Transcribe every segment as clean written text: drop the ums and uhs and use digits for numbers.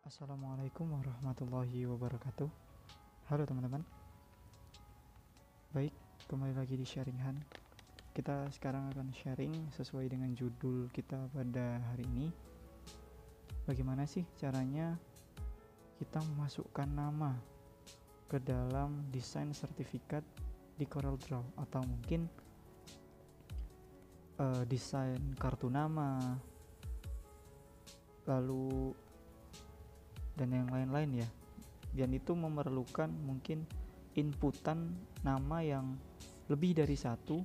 Assalamualaikum warahmatullahi wabarakatuh. Halo teman-teman. Baik, kembali lagi di Sharinghan. Kita sekarang akan sharing sesuai dengan judul kita pada hari ini. Bagaimana sih caranya kita memasukkan nama ke dalam desain sertifikat di CorelDRAW, atau mungkin desain kartu nama, lalu dan yang lain-lain ya. Dan itu memerlukan mungkin inputan nama yang lebih dari satu,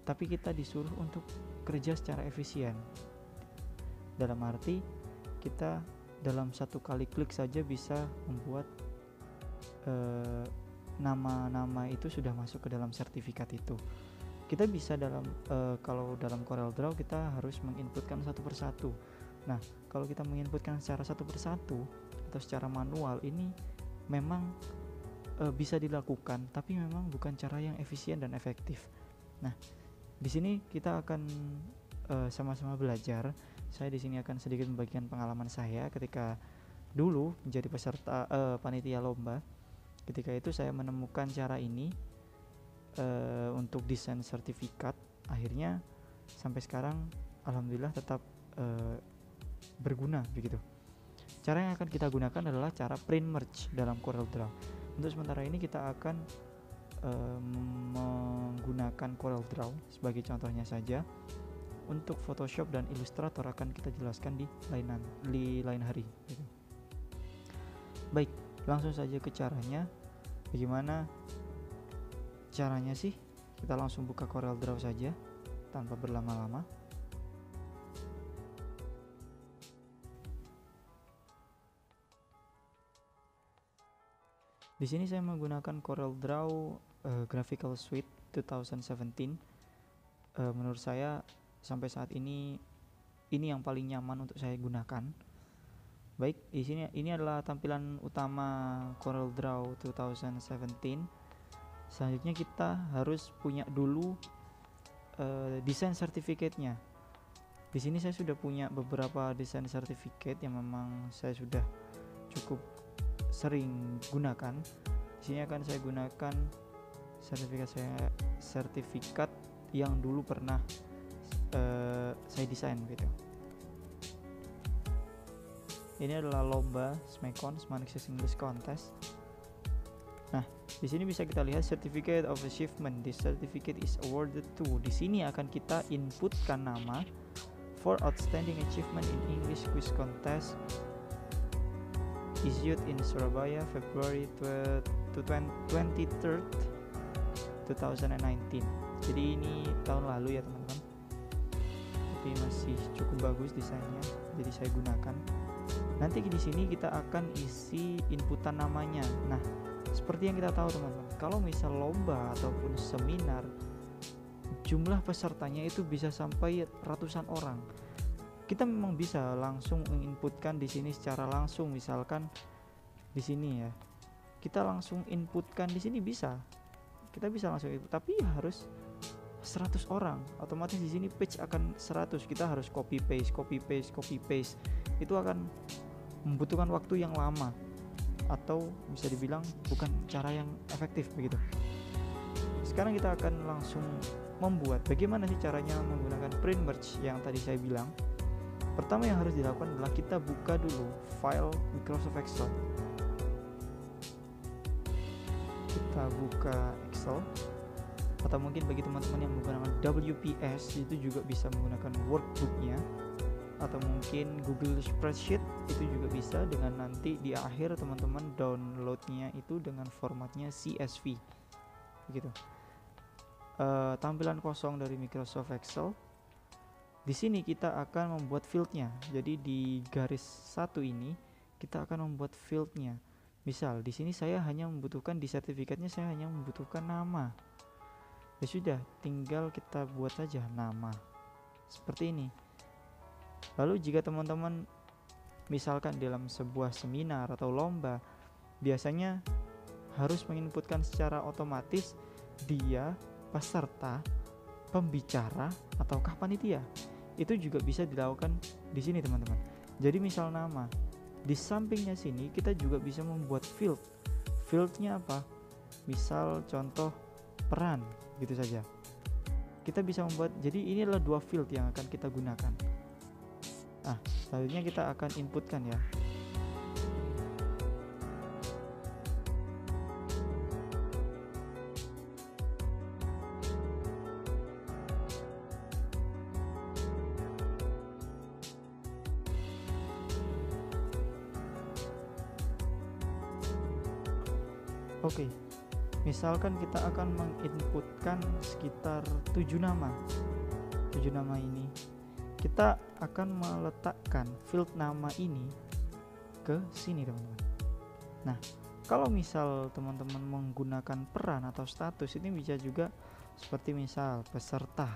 tapi kita disuruh untuk kerja secara efisien. Dalam arti kita dalam satu kali klik saja bisa membuat nama-nama itu sudah masuk ke dalam sertifikat itu. Kita bisa kalau dalam CorelDRAW kita harus menginputkan satu persatu. Nah, kalau kita menginputkan secara satu persatu atau secara manual, ini memang bisa dilakukan, tapi memang bukan cara yang efisien dan efektif. Nah, di sini kita akan sama-sama belajar. Saya di sini akan sedikit membagikan pengalaman saya ketika dulu menjadi peserta panitia lomba. Ketika itu saya menemukan cara ini untuk desain sertifikat. Akhirnya sampai sekarang alhamdulillah tetap berguna begitu. Cara yang akan kita gunakan adalah cara print merge dalam CorelDRAW. Untuk sementara ini kita akan menggunakan CorelDRAW sebagai contohnya saja. Untuk Photoshop dan Illustrator akan kita jelaskan di lain hari gitu. Baik, langsung saja ke caranya. Bagaimana caranya sih? Kita langsung buka CorelDRAW saja tanpa berlama-lama. Di sini saya menggunakan CorelDRAW Graphical Suite 2017. Menurut saya sampai saat ini yang paling nyaman untuk saya gunakan. Baik, di sini ini adalah tampilan utama CorelDRAW 2017. Selanjutnya kita harus punya dulu desain sertifikatnya. Di sini saya sudah punya beberapa desain sertifikat yang memang saya sudah cukup sering gunakan. Di sini akan saya gunakan sertifikat yang dulu pernah saya desain gitu. Ini adalah lomba SMECON, Smart Access English Contest. Nah, di sini bisa kita lihat Certificate of Achievement. This certificate is awarded to. Di sini akan kita inputkan nama for outstanding achievement in English quiz contest issued in Surabaya February 23rd 2019. Jadi ini tahun lalu ya teman-teman, tapi masih cukup bagus desainnya, jadi saya gunakan. Nanti di sini kita akan isi inputan namanya. Nah, seperti yang kita tahu teman-teman, kalau misal lomba ataupun seminar, jumlah pesertanya itu bisa sampai ratusan orang. Kita memang bisa langsung menginputkan di sini secara langsung, misalkan di sini ya. Kita langsung inputkan di sini bisa. Kita bisa langsung input, tapi harus 100 orang. Otomatis di sini page akan 100. Kita harus copy paste. Itu akan membutuhkan waktu yang lama, atau bisa dibilang bukan cara yang efektif begitu. Sekarang kita akan langsung membuat. Bagaimana sih caranya menggunakan print merge yang tadi saya bilang? Pertama yang harus dilakukan adalah kita buka dulu file Microsoft Excel. Kita buka Excel, atau mungkin bagi teman-teman yang menggunakan WPS itu juga bisa menggunakan workbooknya, atau mungkin Google Spreadsheet itu juga bisa, dengan nanti di akhir teman-teman downloadnya itu dengan formatnya CSV begitu. Tampilan kosong dari Microsoft Excel. Di sini kita akan membuat fieldnya. Jadi di garis satu ini kita akan membuat fieldnya. Misal di sini saya hanya membutuhkan, di sertifikatnya saya hanya membutuhkan nama. Ya sudah, tinggal kita buat saja nama seperti ini. Lalu jika teman-teman misalkan dalam sebuah seminar atau lomba, biasanya harus menginputkan secara otomatis dia peserta, pembicara, ataukah panitia. Itu juga bisa dilakukan di sini teman-teman. Jadi misal nama, di sampingnya sini kita juga bisa membuat field. Fieldnya apa? Misal contoh peran gitu saja. Kita bisa membuat, jadi ini adalah dua field yang akan kita gunakan. Nah, selanjutnya kita akan inputkan ya. Oke, misalkan kita akan menginputkan sekitar 7 nama. 7 nama ini kita akan meletakkan field nama ini ke sini teman-teman. Nah, kalau misal teman-teman menggunakan peran atau status, ini bisa juga seperti misal peserta,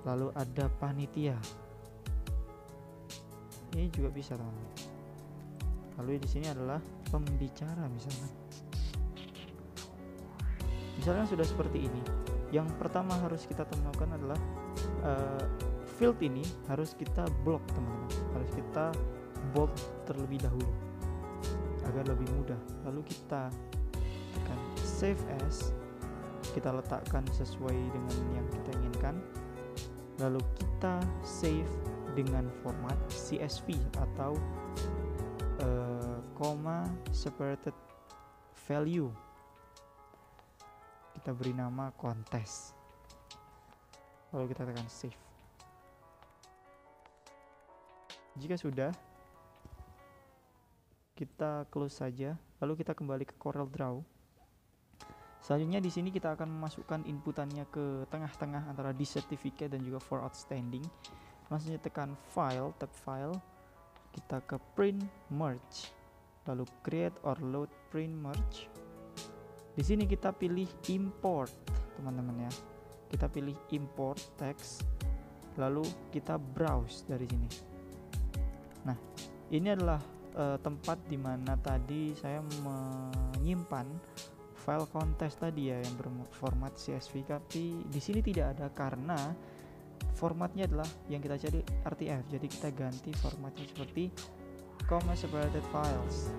lalu ada panitia, ini juga bisa teman-teman. Lalu di sini adalah pembicara misalnya. Misalnya sudah seperti ini. Yang pertama harus kita temukan adalah field ini harus kita blok teman-teman. Harus kita bold terlebih dahulu agar lebih mudah. Lalu kita tekan save as. Kita letakkan sesuai dengan yang kita inginkan. Lalu kita save dengan format CSV atau separated value. Kita beri nama kontes, lalu kita tekan save. Jika sudah, kita close saja, lalu kita kembali ke Corel Draw. Selanjutnya di sini kita akan memasukkan inputannya ke tengah-tengah antara this certificate dan juga for outstanding. Langsung tekan file, tab file, kita ke print merge, lalu create or load print merge. Di sini kita pilih import teman-teman ya. Kita pilih import text, lalu kita browse dari sini. Nah, ini adalah tempat dimana tadi saya menyimpan file kontes tadi ya yang berformat CSV, tapi di sini tidak ada karena formatnya adalah yang kita cari RTF. Jadi kita ganti formatnya seperti separated files,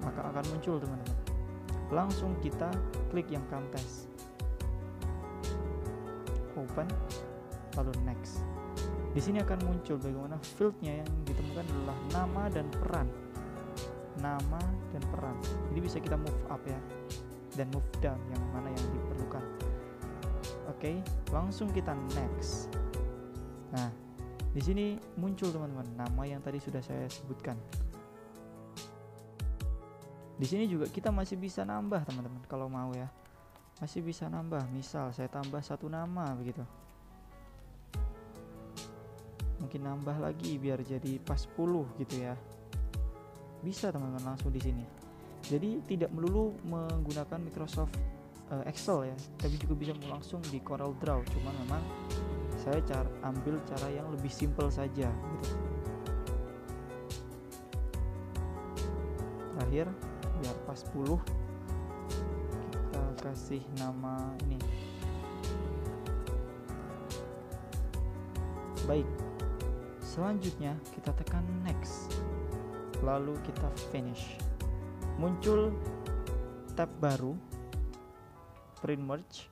maka akan muncul teman-teman. Langsung kita klik yang kontes, open, lalu next. Di sini akan muncul bagaimana fieldnya yang ditemukan adalah nama dan peran. Nama dan peran. Jadi bisa kita move up ya, dan move down yang mana yang diperlukan. Oke, langsung kita next. Nah, di sini muncul teman-teman nama yang tadi sudah saya sebutkan. Di sini juga kita masih bisa nambah teman-teman kalau mau ya. Masih bisa nambah, misal saya tambah 1 nama begitu. Mungkin nambah lagi biar jadi pas 10 gitu ya. Bisa teman-teman langsung di sini. Jadi tidak melulu menggunakan Microsoft Excel ya, tapi juga bisa langsung di Corel Draw. Cuma memang saya ambil cara yang lebih simple saja gitu. Terakhir biar pas 10 kita kasih nama ini. Baik, selanjutnya kita tekan next, lalu kita finish. Muncul tab baru print merge.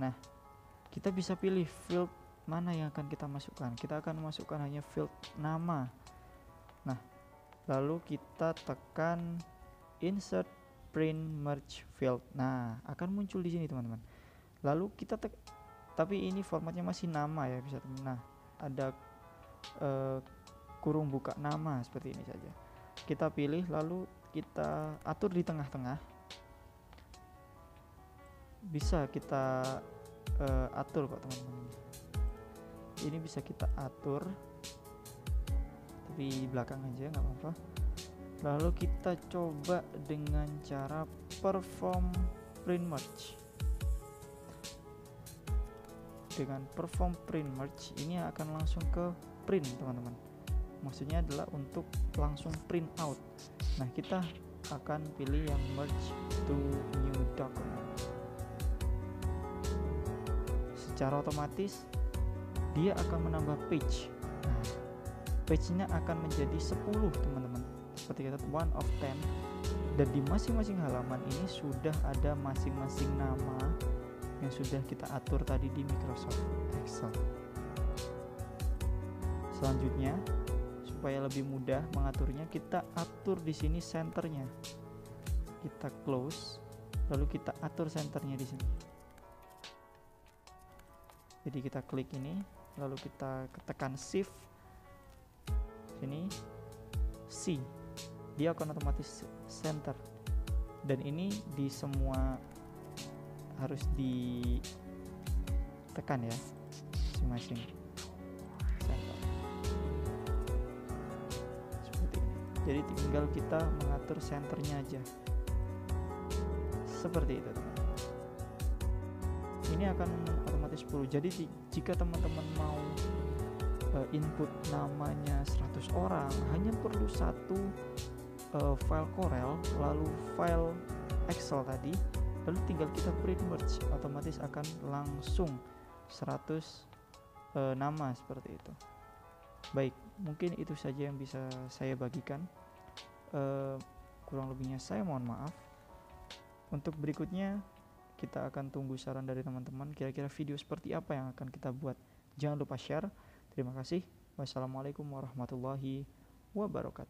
Nah, kita bisa pilih field mana yang akan kita masukkan. Kita akan masukkan hanya field nama. Nah, lalu kita tekan insert print merge field. Nah, akan muncul di sini teman-teman. Lalu kita tapi ini formatnya masih nama ya, bisa teman. Nah, ada kurung buka nama seperti ini saja. Kita pilih lalu kita atur di tengah-tengah. Bisa kita atur kok teman-teman. Ini bisa kita atur, tapi belakang aja nggak apa-apa. Lalu kita coba dengan cara perform print merge. Dengan perform print merge ini akan langsung ke print teman-teman. Maksudnya adalah untuk langsung print out. Nah, kita akan pilih yang merge to new document. Secara otomatis dia akan menambah page. Nah, page-nya akan menjadi 10 teman-teman, seperti kata 1 of 10. Dan di masing-masing halaman ini sudah ada masing-masing nama yang sudah kita atur tadi di Microsoft Excel. Selanjutnya, supaya lebih mudah mengaturnya, kita atur di sini senternya. Kita close, lalu kita atur senternya di sini. Jadi kita klik ini, lalu kita tekan shift sini, C, dia akan otomatis center. Dan ini di semua harus ditekan ya, masing-masing center. Seperti ini. Jadi tinggal kita mengatur senternya aja. Seperti itu teman-teman. Ini akan otomatis 10. Jadi jika teman-teman mau input namanya 100 orang, hanya perlu satu file Corel, lalu file Excel tadi, lalu tinggal kita print merge, otomatis akan langsung 100 nama seperti itu. Baik, mungkin itu saja yang bisa saya bagikan. Kurang lebihnya saya mohon maaf. Untuk berikutnya kita akan tunggu saran dari teman-teman, kira-kira video seperti apa yang akan kita buat. Jangan lupa share. Terima kasih. Wassalamualaikum warahmatullahi wabarakatuh.